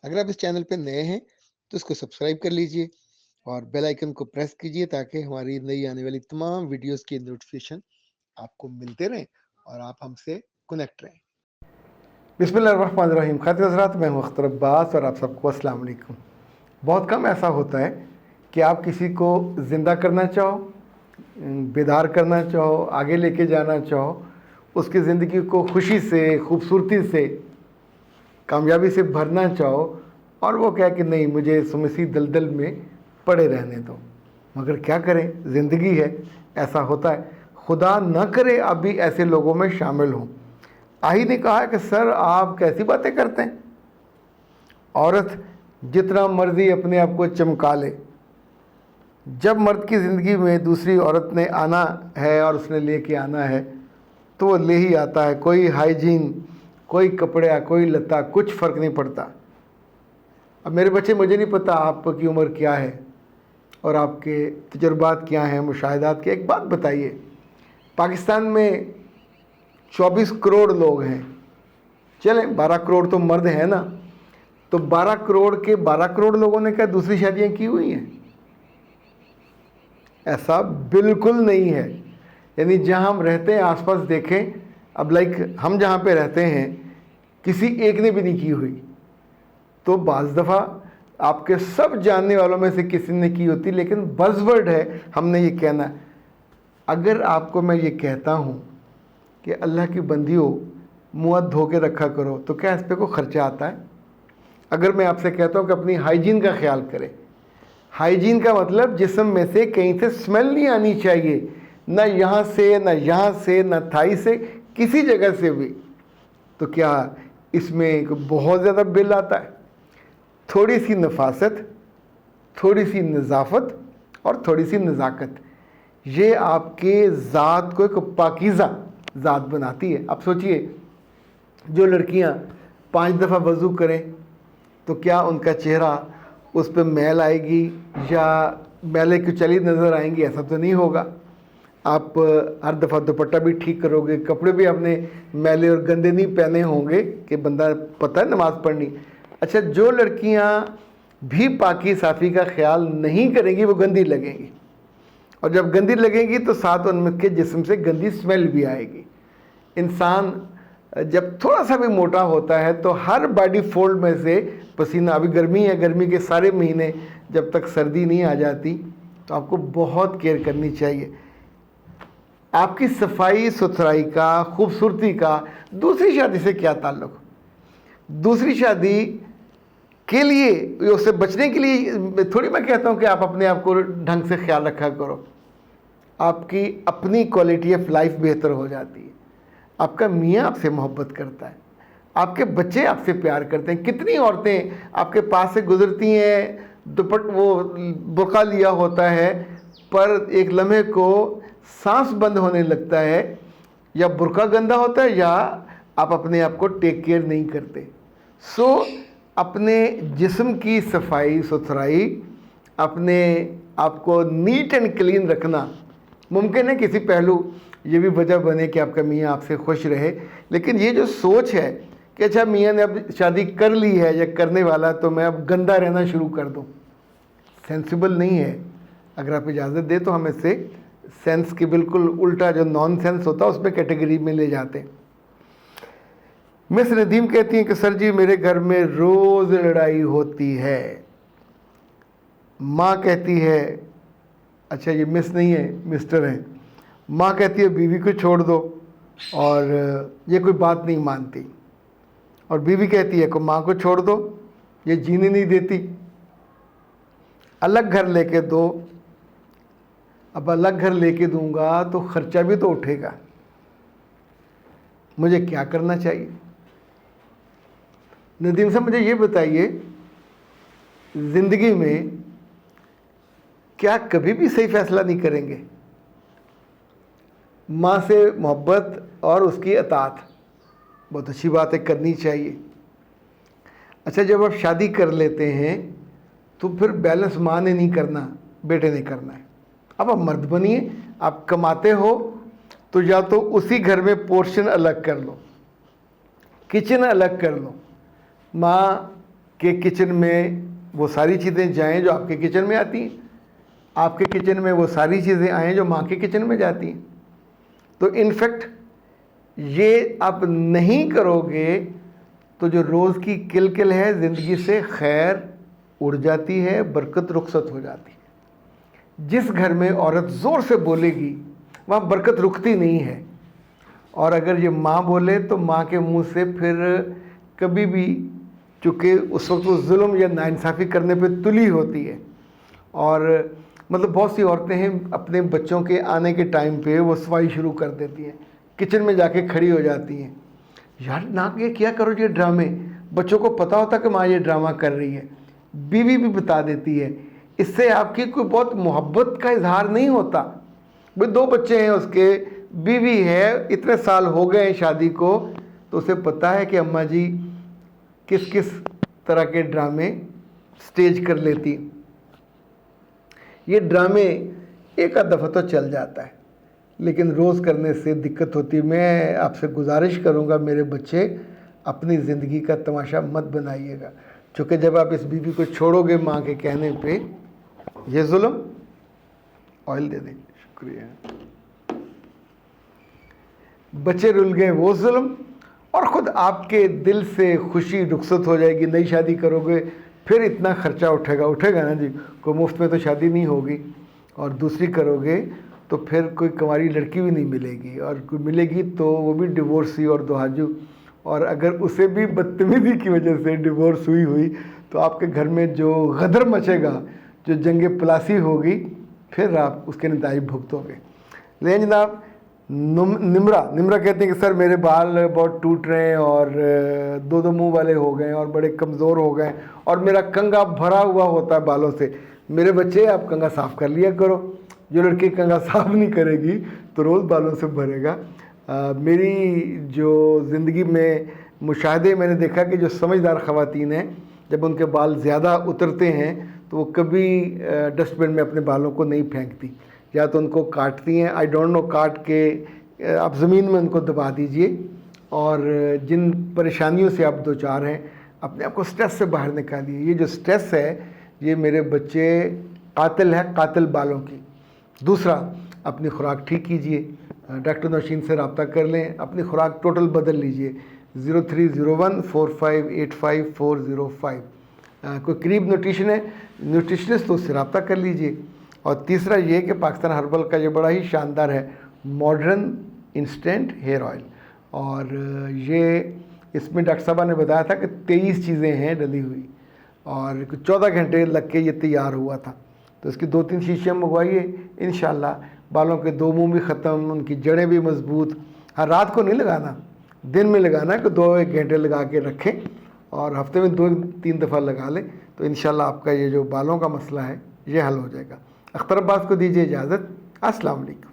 अगर आप इस चैनल पे नए हैं तो इसको सब्सक्राइब कर लीजिए और बेल आइकन को प्रेस कीजिए ताकि हमारी नई आने वाली तमाम वीडियोस की नोटिफिकेशन आपको मिलते रहें और आप हमसे कनेक्ट रहें। बिस्मिल्लाहिर्रहमानिर्रहीम। खातिन हज़रात, मैं हूँ अख्तर अब्बास और आप सबको अस्सलाम वालेकुम। बहुत कम ऐसा होता है कि आप किसी को ज़िंदा करना चाहो, बेदार करना चाहो, आगे लेके जाना चाहो, उसकी ज़िंदगी को खुशी से, खूबसूरती से, कामयाबी से भरना चाहो और वो कहे कि नहीं, मुझे इसी दलदल में पड़े रहने दो। मगर क्या करें, ज़िंदगी है, ऐसा होता है। खुदा न करे आप भी ऐसे लोगों में शामिल हों। आही ने कहा कि सर आप कैसी बातें करते हैं, औरत जितना मर्जी अपने आप को चमका ले, जब मर्द की ज़िंदगी में दूसरी औरत ने आना है और उसने लेके आना है तो वो ले ही आता है। कोई हाइजीन, कोई कपड़ा, कोई लता, कुछ फ़र्क नहीं पड़ता। अब मेरे बच्चे, मुझे नहीं पता आपकी उम्र क्या है और आपके तजुर्बात क्या हैं, मुशाहिदात क्या। एक बात बताइए, पाकिस्तान में 24 करोड़ लोग हैं, चलें 12 करोड़ तो मर्द हैं ना, तो 12 करोड़ के 12 करोड़ लोगों ने क्या दूसरी शादियां की हुई हैं? ऐसा बिल्कुल नहीं है। यानी जहां हम रहते हैं आसपास देखें, अब लाइक हम जहां पे रहते हैं किसी एक ने भी नहीं की हुई, तो बाज़ दफ़ा आपके सब जानने वालों में से किसी ने की होती, लेकिन बज़वर्ड है हमने ये कहना। अगर आपको मैं ये कहता हूँ कि अल्लाह की बंदियों मुँह धो के रखा करो, तो क्या इस पर कोई ख़र्चा आता है? अगर मैं आपसे कहता हूँ कि अपनी हाइजीन का ख्याल करें, हाइजीन का मतलब जिस्म में से कहीं से स्मेल नहीं आनी चाहिए, ना यहाँ से, ना यहाँ से, ना थाई से, किसी जगह से भी, तो क्या इसमें बहुत ज़्यादा बिल आता है? थोड़ी सी नफासत, थोड़ी सी नज़ाफ़त और थोड़ी सी नज़ाकत, ये आपके ज़ात को एक पाकीज़ा ज़ात बनाती है। आप सोचिए, जो लड़कियां 5 दफ़ा वज़ू करें तो क्या उनका चेहरा, उस पर मैल आएगी या मैले की चली नज़र आएंगी? ऐसा तो नहीं होगा। आप हर दफ़ा दुपट्टा भी ठीक करोगे, कपड़े भी आपने मैले और गंदे नहीं पहने होंगे कि बंदा पता है नमाज़ पढ़नी। अच्छा, जो लड़कियां भी पाकी साफ़ी का ख्याल नहीं करेंगी वो गंदी लगेंगी, और जब गंदी लगेंगी तो साथ उनके जिस्म से गंदी स्मेल भी आएगी। इंसान जब थोड़ा सा भी मोटा होता है तो हर बॉडी फोल्ड में से पसीना, अभी गर्मी है, गर्मी के सारे महीने जब तक सर्दी नहीं आ जाती तो आपको बहुत केयर करनी चाहिए। आपकी सफाई सुथराई का, खूबसूरती का दूसरी शादी से क्या ताल्लुक़? दूसरी शादी के लिए, उससे बचने के लिए थोड़ी मैं कहता हूँ कि आप अपने आप को ढंग से ख्याल रखा करो। आपकी अपनी क्वालिटी ऑफ लाइफ बेहतर हो जाती है। आपका मियाँ आपसे मोहब्बत करता है, आपके बच्चे आपसे प्यार करते हैं। कितनी औरतें आपके पास से गुजरती हैं, वो बुर्का लिया होता है, पर एक लम्हे को सांस बंद होने लगता है, या बुर्का गंदा होता है या आप अपने आप को टेक केयर नहीं करते। अपने जिस्म की सफाई सुथराई, अपने आप को नीट एंड क्लीन रखना मुमकिन है किसी पहलू ये भी वजह बने कि आपका मियाँ आपसे खुश रहे। लेकिन ये जो सोच है कि अच्छा मियाँ ने अब शादी कर ली है या करने वाला, तो मैं अब गंदा रहना शुरू कर दूँ, सेंसिबल नहीं है। अगर आप इजाज़त दें तो हम इससे सेंस के बिल्कुल उल्टा जो नॉन सेंस होता है उसमें कैटेगरी में ले जाते हैं। मिस नदीम कहती हैं कि सर जी, मेरे घर में रोज़ लड़ाई होती है। माँ कहती है, अच्छा ये मिस नहीं है, मिस्टर है। माँ कहती है बीवी को छोड़ दो, और ये कोई बात नहीं मानती। और बीवी कहती है को माँ को छोड़ दो, ये जीने नहीं देती, अलग घर लेके दो। अब अलग घर लेके दूंगा तो खर्चा भी तो उठेगा, मुझे क्या करना चाहिए? नदीम साहब, मुझे ये बताइए, ज़िंदगी में क्या कभी भी सही फैसला नहीं करेंगे? माँ से मोहब्बत और उसकी अतात बहुत अच्छी बात है, करनी चाहिए। अच्छा, जब आप शादी कर लेते हैं तो फिर बैलेंस माँ ने नहीं करना, बेटे ने करना है। अब आप मर्द बनिए, आप कमाते हो तो या तो उसी घर में पोर्शन अलग कर लो, किचन अलग कर लो। माँ کہ کچن میں وہ ساری چیزیں جائیں جو آپ کے کچن میں آتی ہیں، آپ کے کچن میں وہ ساری چیزیں آئیں جو ماں کے کچن میں جاتی ہیں۔ تو انفیکٹ یہ آپ نہیں کرو گے تو جو روز کی کل ہے زندگی سے خیر اڑ جاتی ہے، برکت رخصت ہو جاتی ہے۔ جس گھر میں عورت زور سے بولے گی وہاں برکت رکتی نہیں ہے، اور اگر یہ ماں بولے تو ماں کے منہ سے پھر کبھی بھی، چونکہ اس وقت وہ ظلم یا ناانصافی کرنے پہ تلی ہوتی ہے، اور مطلب بہت سی عورتیں ہیں اپنے بچوں کے آنے کے ٹائم پہ وہ صفائی شروع کر دیتی ہیں، کچن میں جا کے کھڑی ہو جاتی ہیں۔ یار نہ یہ کیا کرو یہ ڈرامے، بچوں کو پتہ ہوتا کہ ماں یہ ڈرامہ کر رہی ہے، بیوی بھی بتا دیتی ہے۔ اس سے آپ کی کوئی بہت محبت کا اظہار نہیں ہوتا۔ بھئی 2 بچے ہیں اس کے، بیوی ہے، اتنے سال ہو گئے ہیں شادی کو، تو اسے پتہ ہے کہ اماں جی کس کس طرح کے ڈرامے سٹیج کر لیتی۔ یہ ڈرامے ایک آدھ دفعہ تو چل جاتا ہے، لیکن روز کرنے سے دقت ہوتی ہے۔ میں آپ سے گزارش کروں گا میرے بچے، اپنی زندگی کا تماشا مت بنائیے گا، چونکہ جب آپ اس بیوی کو چھوڑو گے ماں کے کہنے پہ، یہ ظلم، آئل دے دیں، شکریہ، بچے رل گئے وہ ظلم، اور خود آپ کے دل سے خوشی رخصت ہو جائے گی۔ نئی شادی کرو گے پھر اتنا خرچہ اٹھے گا نا جی، کوئی مفت میں تو شادی نہیں ہوگی، اور دوسری کرو گے تو پھر کوئی کنواری لڑکی بھی نہیں ملے گی، اور کوئی ملے گی تو وہ بھی ڈیورسی اور دوحاجو، اور اگر اسے بھی بدتمیزی کی وجہ سے ڈیورس ہوئی تو آپ کے گھر میں جو غدر مچے گا، جو جنگ پلاسی ہوگی، پھر آپ اس کے نتائج بھگتو گے۔ لیکن جناب نمرہ کہتے ہیں کہ سر میرے بال بہت ٹوٹ رہے ہیں اور 2 منہ والے ہو گئے اور بڑے کمزور ہو گئے، اور میرا کنگھا بھرا ہوا ہوتا ہے بالوں سے۔ میرے بچے آپ کنگھا صاف کر لیا کرو، جو لڑکی کنگھا صاف نہیں کرے گی تو روز بالوں سے بھرے گا۔ میری جو زندگی میں مشاہدے میں نے دیکھا کہ جو سمجھدار خواتین ہیں، جب ان کے بال زیادہ اترتے ہیں تو وہ کبھی ڈسٹ بن میں اپنے بالوں کو نہیں پھینکتی، یا تو ان کو کاٹتی ہیں، آئی ڈونٹ نو، کاٹ کے آپ زمین میں ان کو دبا دیجئے، اور جن پریشانیوں سے آپ دوچار ہیں اپنے آپ کو سٹریس سے باہر نکالیے۔ یہ جو سٹریس ہے یہ میرے بچے قاتل ہے، قاتل بالوں کی۔ دوسرا، اپنی خوراک ٹھیک کیجئے، ڈاکٹر نوشین سے رابطہ کر لیں، اپنی خوراک ٹوٹل بدل لیجئے۔ 0301455405 کوئی قریب نیوٹریشنسٹ تو اس سے رابطہ کر لیجئے۔ اور تیسرا یہ کہ پاکستان ہربل کا یہ بڑا ہی شاندار ہے ماڈرن انسٹنٹ ہیئر آئل، اور یہ اس میں ڈاکٹر صاحبہ نے بتایا تھا کہ 23 چیزیں ہیں ڈلی ہوئی، اور 14 گھنٹے لگ کے یہ تیار ہوا تھا۔ تو اس کی 2-3 شیشیاں منگوائیے، انشاءاللہ بالوں کے 2 منہ بھی ختم، ان کی جڑیں بھی مضبوط۔ ہاں رات کو نہیں لگانا، دن میں لگانا ہے کہ 2-1 گھنٹے لگا کے رکھیں، اور ہفتے میں 2-3 دفعہ لگا لیں، تو انشاءاللہ آپ کا یہ جو بالوں کا مسئلہ ہے یہ حل ہو جائے گا۔ اختر عباس کو دیجیے اجازت، السلام علیکم۔